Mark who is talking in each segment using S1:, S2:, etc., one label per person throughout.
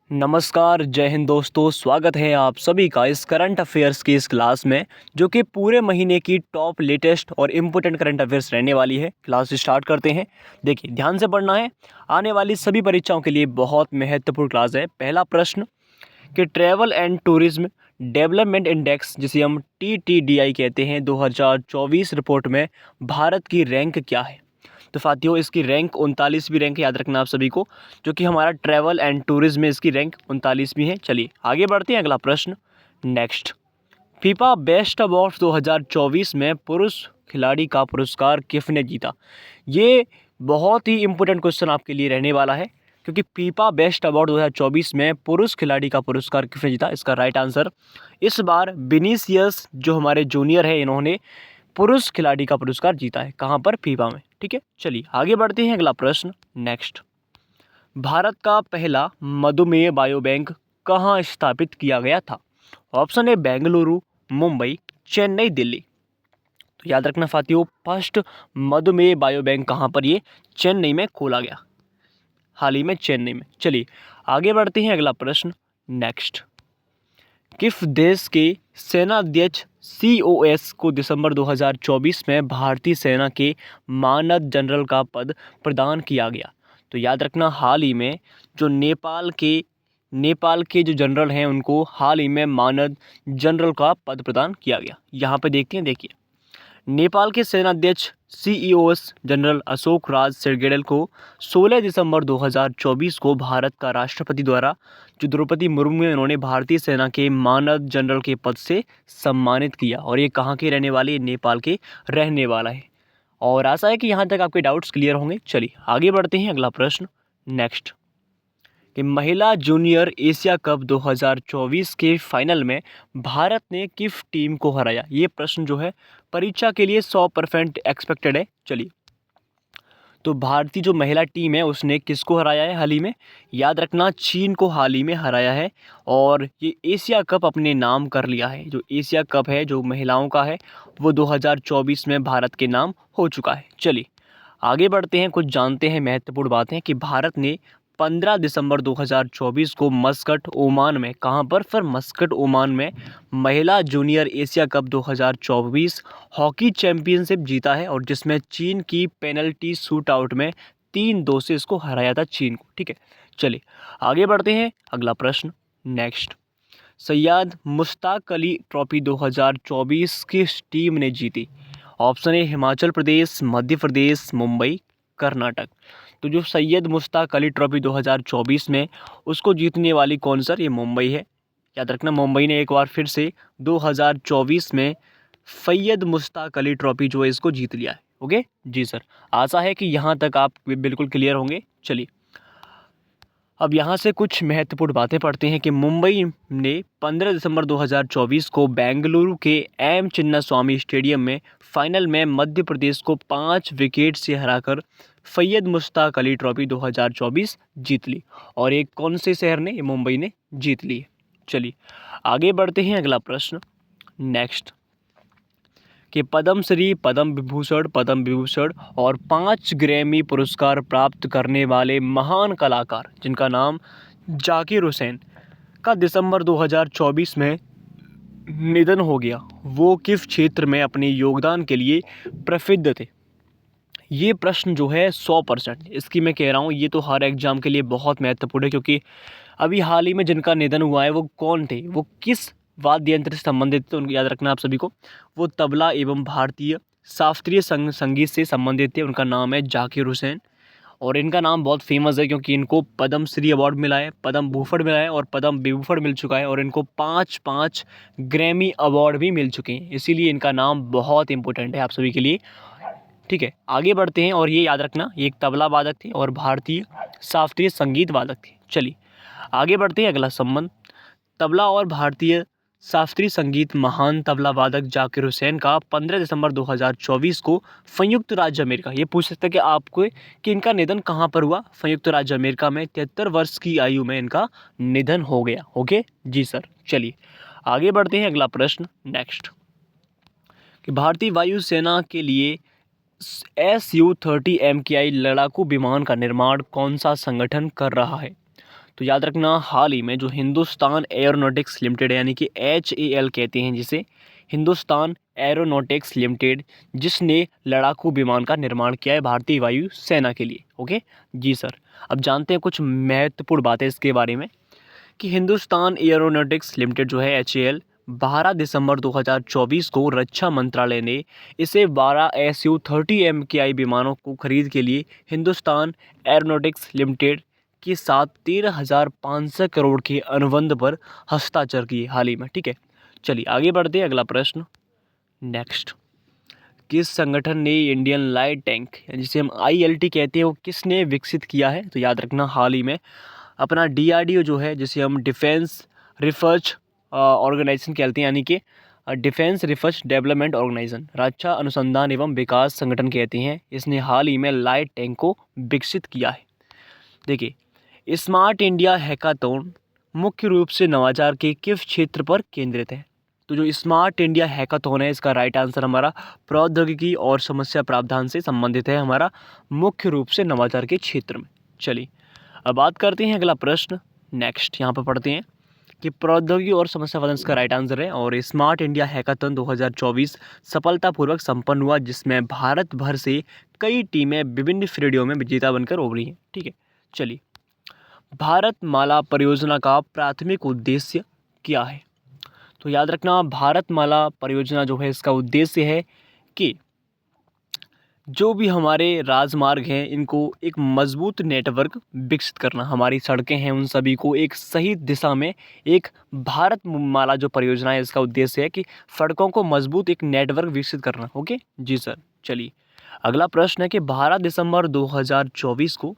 S1: नमस्कार, जय हिंद दोस्तों। स्वागत है आप सभी का इस करंट अफेयर्स की इस क्लास में, जो कि पूरे महीने की टॉप लेटेस्ट और इम्पोर्टेंट करंट अफेयर्स रहने वाली है। क्लास स्टार्ट करते हैं। देखिए, ध्यान से पढ़ना है, आने वाली सभी परीक्षाओं के लिए बहुत महत्वपूर्ण क्लास है। पहला प्रश्न कि travel and tourism development index, जिसे हम TTDI कहते हैं, 2024 रिपोर्ट में भारत की रैंक क्या है। तो साथियों, इसकी रैंक 39वीं रैंक याद रखना आप सभी को, जो कि हमारा ट्रैवल एंड टूरिज्म में इसकी रैंक 39वीं है। चलिए आगे बढ़ते हैं। अगला प्रश्न नेक्स्ट, फीफा बेस्ट अवार्ड 2024 में पुरुष खिलाड़ी का पुरस्कार किसने जीता। ये बहुत ही इंपॉर्टेंट क्वेश्चन आपके लिए रहने वाला है, क्योंकि फीफा बेस्ट अवार्ड 2024 में पुरुष खिलाड़ी का पुरस्कार किसने जीता। इसका राइट आंसर इस बार विनीसियस, जो हमारे जूनियर है, इन्होंने पुरुष खिलाड़ी का पुरस्कार जीता है। कहाँ पर? फीफा में। ठीक है, चलिए आगे बढ़ते हैं। अगला प्रश्न नेक्स्ट, भारत का पहला मधुमेह बायोबैंक कहाँ स्थापित किया गया था। Option A Bengaluru, Mumbai, Chennai, Delhi. तो याद रखना साथियों, फर्स्ट मधुमेह बायोबैंक कहाँ पर? ये चेन्नई में खोला गया, हाल ही में चेन्नई में। चलिए आगे बढ़ते हैं। अगला प्रश्न नेक्स्ट, किस देश के सेनाध्यक्ष COS को दिसंबर 2024 में भारतीय सेना के मानद जनरल का पद प्रदान किया गया। तो याद रखना, हाल ही में जो नेपाल के जो जनरल हैं, उनको हाल ही में मानद जनरल का पद प्रदान किया गया। यहाँ पे देखते हैं, देखिए, नेपाल के सेनाध्यक्ष CEOS जनरल अशोक राज सेरगेडल को 16 दिसंबर 2024 को भारत का राष्ट्रपति द्वारा, जो द्रौपदी मुर्मू है, उन्होंने भारतीय सेना के मानद जनरल के पद से सम्मानित किया। और ये कहाँ के रहने वाले? नेपाल के रहने वाला है। और आशा है कि यहाँ तक आपके डाउट्स क्लियर होंगे। चलिए आगे बढ़ते हैं। अगला प्रश्न नेक्स्ट, कि महिला जूनियर एशिया कप 2024 के फाइनल में भारत ने किस टीम को हराया। ये प्रश्न जो है परीक्षा के लिए 100% एक्सपेक्टेड है। चलिए, तो भारतीय जो महिला टीम है, उसने किसको हराया है हाल ही में? याद रखना, चीन को हाल ही में हराया है। और ये एशिया कप अपने नाम कर लिया है। जो एशिया कप है, जो महिलाओं का है, वो 2024 में भारत के नाम हो चुका है। चलिए आगे बढ़ते हैं, कुछ जानते हैं महत्वपूर्ण बातें कि भारत ने 15 दिसंबर 2024 को मस्कट, ओमान में, कहाँ पर? फिर मस्कट, ओमान में महिला junior Asia cup 2024 hockey championship जीता है, और जिसमें चीन की पेनल्टी शूट आउट में 3-2 से इसको हराया था, चीन को। ठीक है, चलिए आगे बढ़ते हैं। अगला प्रश्न नेक्स्ट, सैयद मुश्ताक अली ट्रॉफी 2024 किस टीम ने जीती। Option A Himachal Pradesh, Madhya Pradesh, Mumbai, Karnataka. तो जो सैयद मुश्ताक अली ट्रॉफी 2024 में, उसको जीतने वाली कौन सर? ये मुंबई है। याद रखना, मुंबई ने एक बार फिर से 2024 में सैयद मुश्ताक अली ट्रॉफी जो है, इसको जीत लिया है। ओके जी सर, आशा है कि यहाँ तक आप बिल्कुल क्लियर होंगे। चलिए अब यहाँ से कुछ महत्वपूर्ण बातें पढ़ते हैं कि मुंबई ने 15 दिसंबर 2024 को बेंगलुरु के एम चिन्नास्वामी स्टेडियम में फाइनल में मध्य प्रदेश को 5 विकेट से हराकर सैयद मुश्ताक अली ट्रॉफी 2024 जीत ली। और एक कौन से शहर ने? मुंबई ने जीत ली। चलिए आगे बढ़ते हैं। अगला प्रश्न नेक्स्ट, कि पद्मश्री, पद्म विभूषण और 5 ग्रैमी पुरस्कार प्राप्त करने वाले महान कलाकार, जिनका नाम जाकिर हुसैन का दिसंबर 2024 में निधन हो गया, वो किस क्षेत्र में अपने योगदान के लिए प्रसिद्ध थे। ये प्रश्न जो है 100%, इसकी मैं कह रहा हूँ, ये तो हर एग्जाम के लिए बहुत महत्वपूर्ण है, क्योंकि अभी हाल ही में जिनका निधन हुआ है, वो कौन थे, वो किस वाद्य यंत्र से संबंधित थे, उनको याद रखना आप सभी को। वो तबला एवं भारतीय शास्त्रीय संगीत से संबंधित थे। उनका नाम है जाकिर हुसैन, और इनका नाम बहुत फेमस है, क्योंकि इनको पद्मश्री अवार्ड मिला है, पद्म भूषण मिला है, और पद्म विभूषण मिल चुका है, और इनको 5 ग्रैमी अवार्ड भी मिल चुके हैं। इसीलिए इनका नाम बहुत इंपॉर्टेंट है आप सभी के लिए। ठीक है, आगे बढ़ते हैं। और ये याद रखना, ये एक तबला वादक थे और भारतीय शास्त्रीय संगीत वादक थे। चलिए आगे बढ़ते हैं। अगला संबंध, तबला और भारतीय शास्त्रीय संगीत महान तबला वादक जाकिर हुसैन का 15 दिसंबर 2024 को संयुक्त राज्य अमेरिका, ये पूछ सकते हैं कि आपको कि इनका निधन कहाँ पर हुआ। संयुक्त राज्य अमेरिका में 73 वर्ष की आयु में इनका निधन हो गया। ओके जी सर, चलिए आगे बढ़ते हैं। अगला प्रश्न नेक्स्ट, कि भारतीय वायुसेना के लिए Su-30 MKI लड़ाकू विमान का निर्माण कौन सा संगठन कर रहा है। तो याद रखना, हाल ही में जो हिंदुस्तान एरोनॉटिक्स लिमिटेड यानी कि HAL कहते हैं जिसे, हिंदुस्तान एरोनॉटिक्स लिमिटेड, जिसने लड़ाकू विमान का निर्माण किया है भारतीय वायु सेना के लिए। ओके जी सर। अब जानते हैं कुछ महत्वपूर्ण बातें इसके बारे में कि हिंदुस्तान एरोनॉटिक्स लिमिटेड जो है HAL, 12 दिसंबर 2024 को रक्षा मंत्रालय ने इसे 12 Su-30 MKI विमानों को खरीद के लिए हिंदुस्तान एरोनॉटिक्स लिमिटेड के साथ 13,500 करोड़ के अनुबंध पर हस्ताक्षर किए हाल ही में। ठीक है, चलिए आगे बढ़ते हैं। अगला प्रश्न नेक्स्ट, किस संगठन ने इंडियन लाइट टैंक जिसे हम ILT कहते हैं वो किसने विकसित किया है? तो याद रखना, हाल ही में अपना DRDO जो है, जिसे हम डिफेंस रिसर्च ऑर्गेनाइजेशन कहते हैं यानी कि डिफेंस रिसर्च डेवलपमेंट ऑर्गेनाइजेशन, रक्षा अनुसंधान एवं विकास संगठन कहते हैं, इसने हाल ही में लाइट टैंक को विकसित किया है। देखिए, स्मार्ट इंडिया हैकाथॉन मुख्य रूप से नवाचार के किस क्षेत्र पर केंद्रित है? तो जो स्मार्ट इंडिया हैकाथॉन है, इसका राइट आंसर हमारा प्रौद्योगिकी और समस्या प्रावधान से संबंधित है, हमारा मुख्य रूप से नवाचार के क्षेत्र में। चलिए अब बात करते हैं अगला प्रश्न नेक्स्ट। यहाँ पर पढ़ते हैं कि प्रौद्योगिकी और समस्या समाधान इसका राइट आंसर है, और स्मार्ट इंडिया हैकाथॉन 2024 सफलतापूर्वक संपन्न हुआ, जिसमें भारत भर से कई टीमें विभिन्न श्रेणियों में विजेता बनकर उभरी हैं। ठीक है, चलिए, भारत माला परियोजना का प्राथमिक उद्देश्य क्या है? तो याद रखना, भारत माला परियोजना जो है इसका उद्देश्य है कि जो भी हमारे राजमार्ग हैं इनको एक मजबूत नेटवर्क विकसित करना, हमारी सड़कें हैं उन सभी को एक सही दिशा में, एक भारत माला जो परियोजना है इसका उद्देश्य है कि सड़कों को मजबूत एक नेटवर्क विकसित करना। ओके जी सर। चलिए अगला प्रश्न है कि 12 दिसंबर 2024 को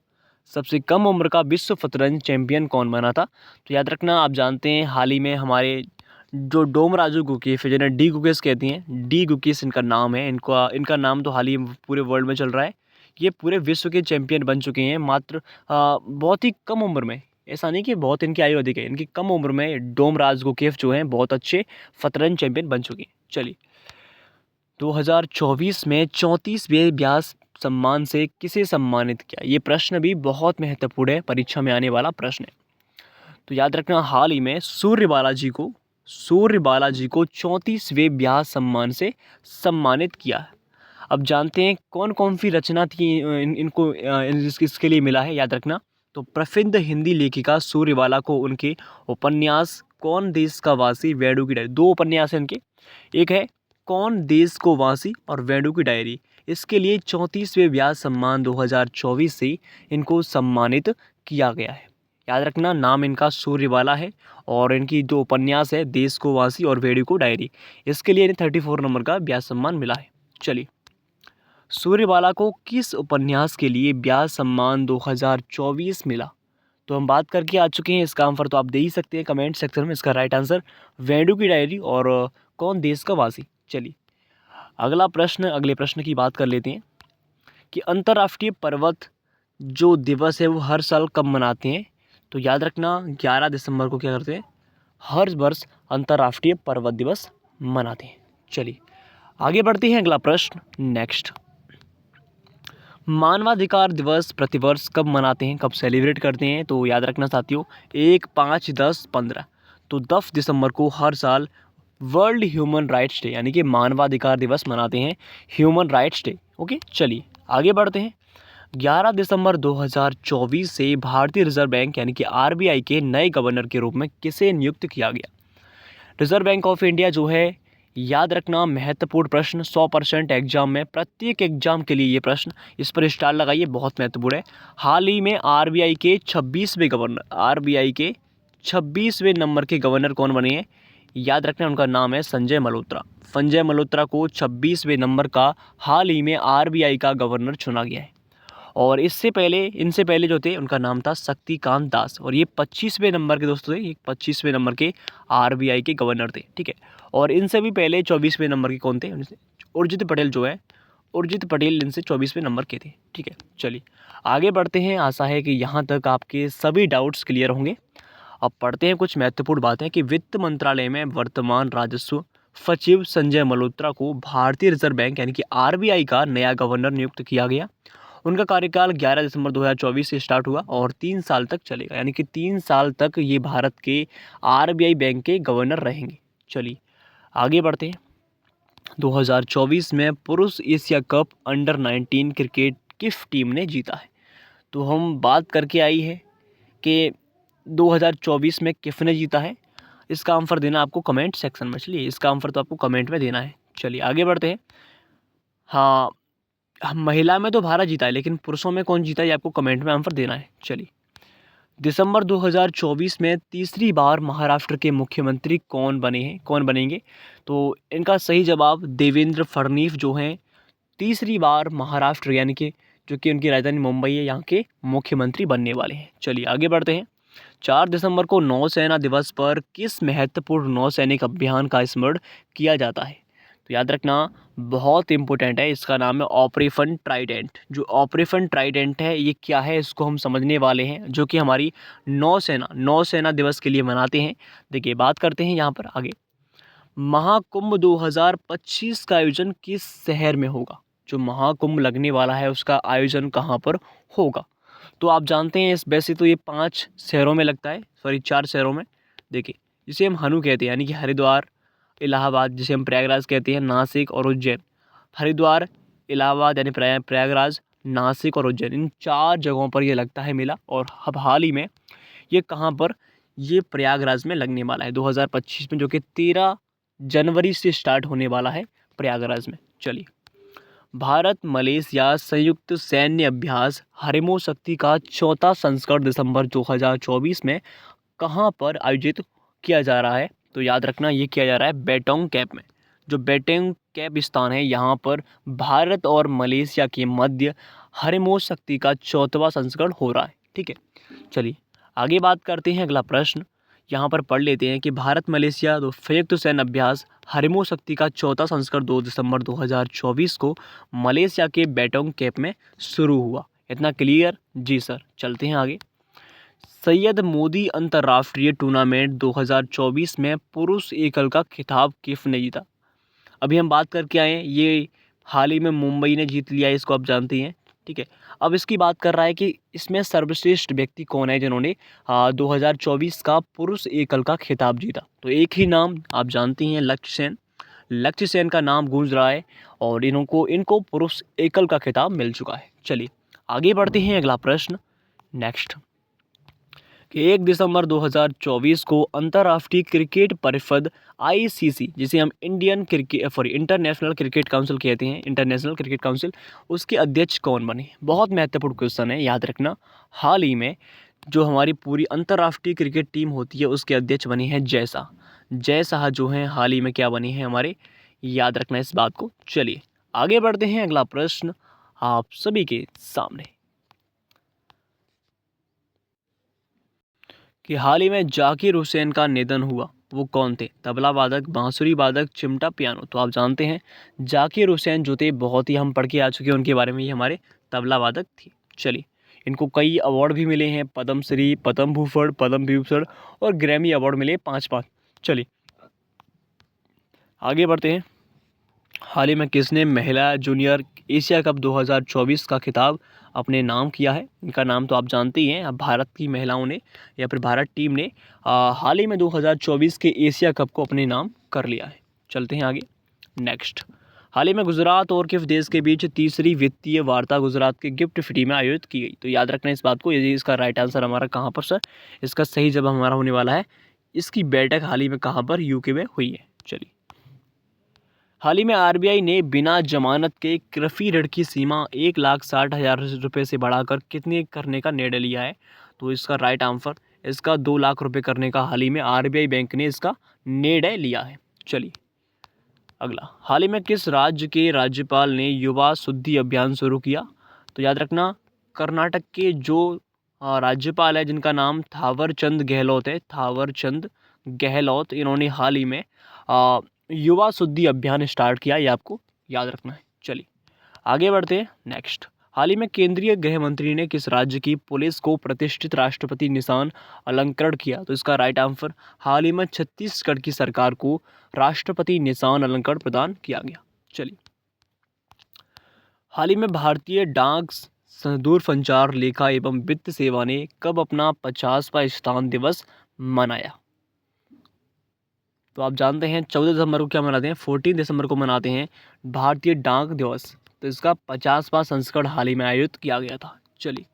S1: सबसे कम उम्र का विश्व शतरंज चैंपियन कौन बना था? तो याद रखना, आप जानते हैं हाल ही में हमारे जो डोमराजू गुकेश है, जिन्हें डी गुकेश कहती हैं, डी गुकेश इनका नाम है, इनका नाम तो हाल ही पूरे वर्ल्ड में चल रहा है। ये पूरे विश्व के चैंपियन बन चुके हैं मात्र बहुत ही कम उम्र में। ऐसा नहीं कि बहुत इनकी आयु अधिक है, इनकी कम उम्र में डोमराज गुकेश जो हैं बहुत अच्छे शतरंज चैंपियन बन चुके हैं। चलिए 2024 में 34वें व्यास सम्मान से किसे सम्मानित किया? ये प्रश्न भी बहुत महत्वपूर्ण है, परीक्षा में आने वाला प्रश्न है। तो याद रखना, हाल ही में सूर्य बालाजी को 34वें व्यास सम्मान से सम्मानित किया है। अब जानते हैं कौन कौन सी रचना थी इनको इसके लिए मिला है। याद रखना, तो प्रसिद्ध हिंदी लेखिका सूर्यबाला को उनके उपन्यास कौन देश का वासी, वेणु की डायरी, 2 उपन्यास हैं इनके, एक है कौन देश को वासी और वेणु की डायरी, इसके लिए 34वें व्यास सम्मान 2024 से इनको सम्मानित किया गया है। याद रखना, नाम इनका सूर्यबाला है और इनकी 2 उपन्यास है देश को वासी और वेणु को डायरी, इसके लिए इन्हें 34 नंबर का व्यास सम्मान मिला है। चलिए, सूर्यबाला को किस उपन्यास के लिए व्यास सम्मान 2024 मिला? तो हम बात करके आ चुके हैं, इसका आंसर तो आप दे ही सकते हैं कमेंट सेक्शन में। इसका राइट आंसर वेणु की डायरी और कौन देश का वासी। चलिए अगले प्रश्न की बात कर लेते हैं कि अंतर्राष्ट्रीय पर्वत जो दिवस है वो हर साल कब मनाते हैं? तो याद रखना, 11 दिसंबर को क्या करते हैं, हर वर्ष अंतर्राष्ट्रीय पर्वत दिवस मनाते हैं। चलिए आगे बढ़ते हैं, अगला प्रश्न नेक्स्ट, मानवाधिकार दिवस प्रतिवर्ष कब मनाते हैं, कब सेलिब्रेट करते हैं? तो याद रखना साथियों, 1, 5, 10, 15। तो 10 दिसंबर को हर साल वर्ल्ड ह्यूमन राइट्स डे यानी कि मानवाधिकार दिवस मनाते हैं, ह्यूमन राइट्स डे। ओके चलिए आगे बढ़ते हैं। 11 दिसंबर 2024 से भारतीय रिजर्व बैंक यानी कि RBI के नए गवर्नर के रूप में किसे नियुक्त किया गया? रिजर्व बैंक ऑफ इंडिया जो है, याद रखना महत्वपूर्ण प्रश्न, 100% एग्जाम में, प्रत्येक एग्जाम के लिए ये प्रश्न, इस पर स्टार लगाइए, बहुत महत्वपूर्ण है। हाल ही में RBI के 26वें गवर्नर, RBI के 26वें नंबर के गवर्नर कौन बने हैं? याद रखना, उनका नाम है संजय मल्होत्रा। संजय मल्होत्रा को 26वें नंबर का हाल ही में RBI का गवर्नर चुना गया है। और इनसे पहले जो थे उनका नाम था शक्तिकांत दास, और ये 25वें नंबर के दोस्तों थे, ये 25वें नंबर के RBI के गवर्नर थे। ठीक है, और इनसे भी पहले 24वें नंबर के कौन थे? उर्जित पटेल जो है, उर्जित पटेल इनसे 24वें नंबर के थे। ठीक है, चलिए आगे बढ़ते हैं। आशा है कि यहाँ तक आपके सभी डाउट्स क्लियर होंगे। अब पढ़ते हैं कुछ महत्वपूर्ण बातें कि वित्त मंत्रालय में वर्तमान राजस्व सचिव संजय मल्होत्रा को भारतीय रिजर्व बैंक यानी कि RBI का नया गवर्नर नियुक्त किया गया, उनका कार्यकाल 11 दिसंबर 2024 से स्टार्ट हुआ और 3 साल तक चलेगा, यानी कि 3 साल तक ये भारत के आरबीआई बैंक के गवर्नर रहेंगे। चलिए आगे बढ़ते हैं। 2024 में पुरुष एशिया कप अंडर 19 क्रिकेट किस टीम ने जीता है? तो हम बात करके आई है कि 2024 में किसने जीता है। इसका आंसर देना आपको कमेंट सेक्शन में। चलिए इसका आंसर तो आपको कमेंट में देना है। चलिए आगे बढ़ते हैं। हाँ, महिला में तो भारत जीता है, लेकिन पुरुषों में कौन जीता है ये आपको कमेंट में आंसर देना है। चलिए दिसंबर 2024 में तीसरी बार महाराष्ट्र के मुख्यमंत्री कौन बनेंगे? तो इनका सही जवाब देवेंद्र फडणवीस जो हैं तीसरी बार महाराष्ट्र यानी कि जो कि उनकी राजधानी मुंबई है यहाँ के मुख्यमंत्री बनने वाले हैं। चलिए आगे बढ़ते हैं। 4 दिसंबर को नौसेना दिवस पर किस महत्वपूर्ण नौसैनिक अभियान का स्मरण किया जाता है? तो याद रखना बहुत इंपॉर्टेंट है, इसका नाम है ऑपरेशन ट्राइडेंट। जो ऑपरेशन ट्राइडेंट है ये क्या है इसको हम समझने वाले हैं, जो कि हमारी नौसेना दिवस के लिए मनाते हैं। देखिए बात करते हैं यहाँ पर आगे। महाकुंभ 2025 का आयोजन किस शहर में होगा? जो महाकुंभ लगने वाला है उसका आयोजन कहाँ पर होगा? तो आप जानते हैं इस वैसे तो ये 5 शहरों में लगता है, सॉरी 4 शहरों में। देखिए जिसे हम हनु कहते हैं यानी कि हरिद्वार, इलाहाबाद, जिसे हम प्रयागराज कहते हैं, नासिक और उज्जैन। हरिद्वार, इलाहाबाद यानी प्रयागराज, नासिक और उज्जैन, इन 4 जगहों पर ये लगता है मेला। और अब हाल ही में ये कहाँ पर, ये प्रयागराज में लगने वाला है 2025 में, जो कि 13 जनवरी से स्टार्ट होने वाला है प्रयागराज में। चलिए भारत मलेशिया संयुक्त सैन्य अभ्यास हरिमो शक्ति का 4था संस्करण दिसंबर 2024 में कहाँ पर आयोजित किया जा रहा है? तो याद रखना ये किया जा रहा है बेटोंग कैप में। जो बेटोंग कैप स्थान है यहाँ पर भारत और मलेशिया के मध्य हरिमो शक्ति का 4वां संस्करण हो रहा है। ठीक है, चलिए आगे बात करते हैं। अगला प्रश्न यहाँ पर पढ़ लेते हैं कि भारत मलेशिया संयुक्त सैन्य अभ्यास हरिमो शक्ति का 4था संस्करण 2 दिसंबर 2024 को मलेशिया के बेटोंग कैप में शुरू हुआ। इतना क्लियर? जी सर। चलते हैं आगे। सैयद मोदी अंतर्राष्ट्रीय टूर्नामेंट 2024 में पुरुष एकल का खिताब किसने जीता? अभी हम बात करके आए हैं, ये हाल ही में मुंबई ने जीत लिया है, इसको आप जानते हैं। ठीक है, अब इसकी बात कर रहा है कि इसमें सर्वश्रेष्ठ व्यक्ति कौन है जिन्होंने 2024 का पुरुष एकल का खिताब जीता। तो एक ही नाम आप जानते हैं, लक्ष्य सेन। लक्ष्य सेन का नाम गूंज रहा है और इनको पुरुष एकल का खिताब मिल चुका है। चलिए आगे बढ़ते हैं। अगला प्रश्न नेक्स्ट कि 1 दिसंबर 2024 को अंतर्राष्ट्रीय क्रिकेट परिषद आईसीसी, जिसे हम इंटरनेशनल क्रिकेट काउंसिल कहते हैं, इंटरनेशनल क्रिकेट काउंसिल, उसके अध्यक्ष कौन बने? बहुत महत्वपूर्ण क्वेश्चन है, याद रखना। हाल ही में जो हमारी पूरी अंतर्राष्ट्रीय क्रिकेट टीम होती है उसके अध्यक्ष बने हैं जय शाह जो हैं हाल ही में क्या बने हैं हमारे, याद रखना इस बात को। चलिए आगे बढ़ते हैं। अगला प्रश्न आप सभी के सामने कि हाल ही में जाकिर हुसैन का निधन हुआ, वो कौन थे? तबला वादक, बांसुरी वादक, चिमटा, पियानो। तो आप जानते हैं जाकिर हुसैन जो थे, बहुत ही हम पढ़ के आ चुके हैं उनके बारे में, ये हमारे तबला वादक थे। चलिए इनको कई अवार्ड भी मिले हैं, पद्मश्री, पद्म भूषण, पद्म विभूषण और ग्रैमी अवार्ड मिले 5-5। चलिए आगे बढ़ते हैं। हाल ही में किसने महिला जूनियर एशिया कप 2024 का खिताब अपने नाम किया है? इनका नाम तो आप जानते ही हैं। अब भारत की महिलाओं ने या फिर भारत टीम ने हाल ही में 2024 के एशिया कप को अपने नाम कर लिया है। चलते हैं आगे नेक्स्ट। हाल ही में गुजरात और किस देश के बीच तीसरी वित्तीय वार्ता गुजरात के गिफ्ट सिटी में आयोजित की गई? तो याद रखना इस बात को, यदि इसका राइट आंसर हमारा कहाँ पर सर, इसका सही जवाब हमारा होने वाला है, इसकी बैठक हाल ही में कहाँ पर, यूके में हुई है। चलिए हाल ही में आरबीआई ने बिना जमानत के कृषि ऋण की सीमा 1,60,000 रुपये से बढ़ाकर कितने करने का निर्णय लिया है? तो इसका राइट आंसर, इसका 2 लाख रुपये करने का हाल ही में आरबीआई बैंक ने इसका निर्णय लिया है। चलिए अगला, हाल ही में किस राज्य के राज्यपाल ने युवा शुद्धि अभियान शुरू किया? तो याद रखना कर्नाटक के जो राज्यपाल है जिनका नाम थावर चंद गहलोत है, थावर चंद गहलोत, इन्होंने हाल ही में युवा शुद्धि अभियान स्टार्ट किया, ये आपको याद रखना है। चलिए आगे बढ़ते हैं नेक्स्ट। हाल ही में केंद्रीय गृह मंत्री ने किस राज्य की पुलिस को प्रतिष्ठित राष्ट्रपति निशान अलंकरण किया? तो इसका राइट आंसर, हाल ही में छत्तीसगढ़ की सरकार को राष्ट्रपति निशान अलंकरण प्रदान किया गया। चलिए हाल ही में भारतीय डाक दूरसंचार लेखा एवं वित्त सेवा ने कब अपना 50वां स्थान दिवस मनाया? तो आप जानते हैं 14 दिसंबर को क्या मनाते हैं, 14 दिसंबर को मनाते हैं भारतीय डाक दिवस। तो इसका 50वां संस्करण हाल ही में आयोजित किया गया था। चलिए,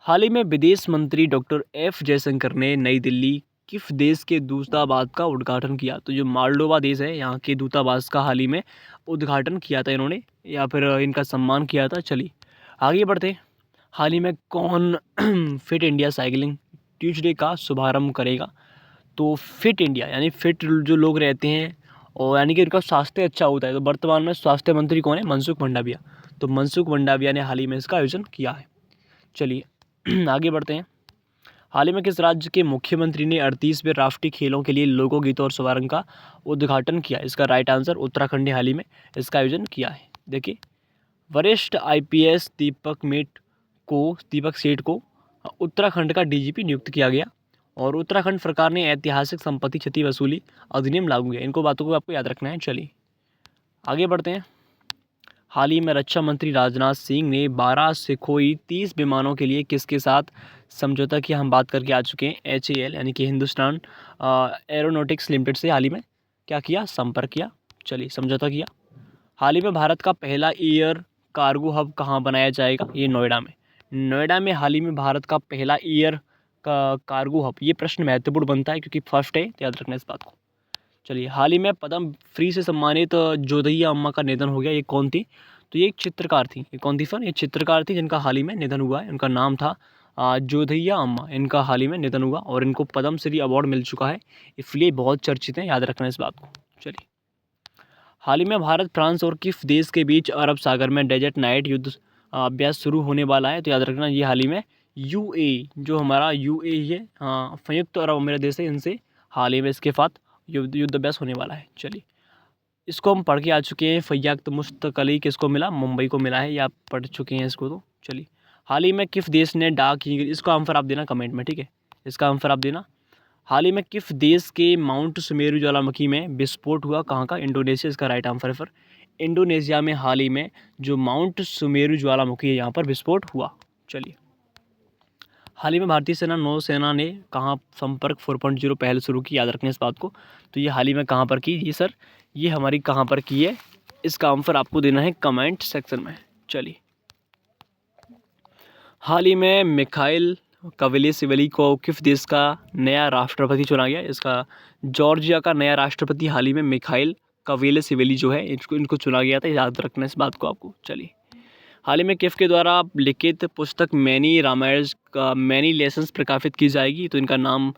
S1: हाल ही में विदेश मंत्री डॉक्टर एफ जयशंकर ने नई दिल्ली किस देश के दूतावास का उद्घाटन किया? तो जो मालडोवा देश है, यहाँ के दूतावास का हाल ही में उद्घाटन किया था इन्होंने, या फिर इनका सम्मान किया था। चलिए आगे बढ़ते हैं। हाल ही में कौन फिट इंडिया साइकिलिंग ट्यूसडे का शुभारंभ करेगा? तो फिट इंडिया यानी फिट जो लोग रहते हैं और यानी कि उनका स्वास्थ्य अच्छा होता है, तो वर्तमान में स्वास्थ्य मंत्री कौन है? मनसुख मंडाविया। तो मनसुख मंडाविया ने हाल ही में इसका आयोजन किया है। चलिए आगे बढ़ते हैं। हाल ही में किस राज्य के मुख्यमंत्री ने 38वें राष्ट्रीय खेलों के लिए लोको गीतों और शुभारंभ का उद्घाटन किया? इसका राइट आंसर उत्तराखंड ने हाल ही में इसका आयोजन किया है। देखिए, वरिष्ठ IPS दीपक सेठ को उत्तराखंड का DGP नियुक्त किया गया और उत्तराखंड सरकार ने ऐतिहासिक संपत्ति क्षति वसूली अधिनियम लागू किया। इनको बातों को आपको याद रखना है। चलिए आगे बढ़ते हैं। हाल ही में रक्षा मंत्री राजनाथ सिंह ने 12 सुखोई 30 विमानों के लिए किसके साथ समझौता की हम बात करके आ चुके हैं? HAL यानी कि हिंदुस्तान एरोनॉटिक्स लिमिटेड से हाल ही में क्या किया? संपर्क किया। चलिए समझौता किया। हाल ही में भारत का पहला एयर कार्गो हब कहाँ बनाया जाएगा? ये नोएडा में। नोएडा में हाल ही में भारत का पहला एयर का कार्गो हब। ये प्रश्न महत्वपूर्ण बनता है क्योंकि फर्स्ट है, याद रखना इस बात को। चलिए, हाल ही में पद्म श्री से सम्मानित जोधैया अम्मा का निधन हो गया। ये कौन थी? तो ये एक चित्रकार थी। ये कौन थी सर? ये चित्रकार थी जिनका हाल ही में निधन हुआ है। उनका नाम था जोधैया अम्मा। इनका हाल ही में निधन हुआ और इनको पद्म श्री अवार्ड मिल चुका है, इसलिए बहुत चर्चित हैं, याद रखना इस बात को। चलिए, हाल ही में भारत, फ्रांस और किस देश के बीच अरब सागर में डेजर्ट नाइट युद्ध अभ्यास शुरू होने वाला है? तो याद रखना ये हाल ही में UAE, जो हमारा UAE है, संयुक्त अरब अमीरात देश है, इनसे हाल ही में इसके साथ युद्ध अभ्यास होने वाला है। चलिए, इसको हम पढ़ के आ चुके हैं। फ़य्याद मुस्तकली किसको मिला? मुंबई को मिला है, या आप पढ़ चुके हैं इसको। तो चलिए, हाल ही में किस देश ने डाक, इसका आंसर आप देना कमेंट में, ठीक है? इसका आंसर आप देना। हाल ही में किस देश के माउंट सुमेरु ज्वालामुखी में विस्फोट हुआ? कहाँ का? इंडोनेशिया। इसका राइट आंसर है फिर इंडोनेशिया में हाल ही में जो माउंट सुमेरु ज्वालामुखी है, यहाँ पर विस्फोट हुआ। चलिए, हाल ही में भारतीय सेना नौसेना ने कहाँ संपर्क 4.0 पहल शुरू की? याद रखना इस बात को। तो ये हाल ही में कहाँ पर की? ये सर ये हमारी कहाँ पर की है? इसका आंसर आपको देना है कमेंट सेक्शन में। चलिए, हाल ही में मिखाइल कविलेसिवली को किस देश का नया राष्ट्रपति चुना गया? इसका जॉर्जिया का नया राष्ट्रपति हाल ही में मिखाइल कविलेसिवली जो है, इनको चुना गया था, याद रखना इस बात को आपको। चलिए, हाल ही में किफ के द्वारा लिखित पुस्तक मैनी रामायण का मैनी लेसन्स प्रकाशित की जाएगी। तो इनका नाम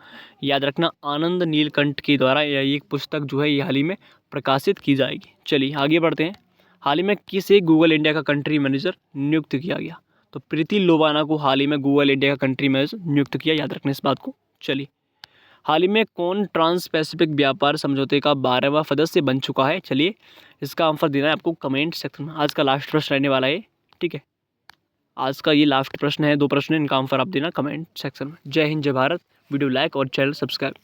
S1: याद रखना, आनंद नीलकंठ के द्वारा यह एक पुस्तक जो है ये हाल ही में प्रकाशित की जाएगी। चलिए आगे बढ़ते हैं। हाल ही में किसे गूगल इंडिया का कंट्री मैनेजर नियुक्त किया गया? तो प्रीति लोबाना को हाल ही में गूगल इंडिया का कंट्री मैनेजर नियुक्त किया, याद रखना इस बात को। चलिए, हाल ही में कौन ट्रांस पैसिफिक व्यापार समझौते का 12वां सदस्य बन चुका है? चलिए, इसका आंसर देना है आपको कमेंट सेक्शन में। आज का लास्ट प्रश्न रहने वाला है, ठीक है? आज का ये लास्ट प्रश्न है, 2 प्रश्न है, इनका आंसर आप देना कमेंट सेक्शन में। जय हिंद, जय भारत। वीडियो लाइक और चैनल सब्सक्राइब।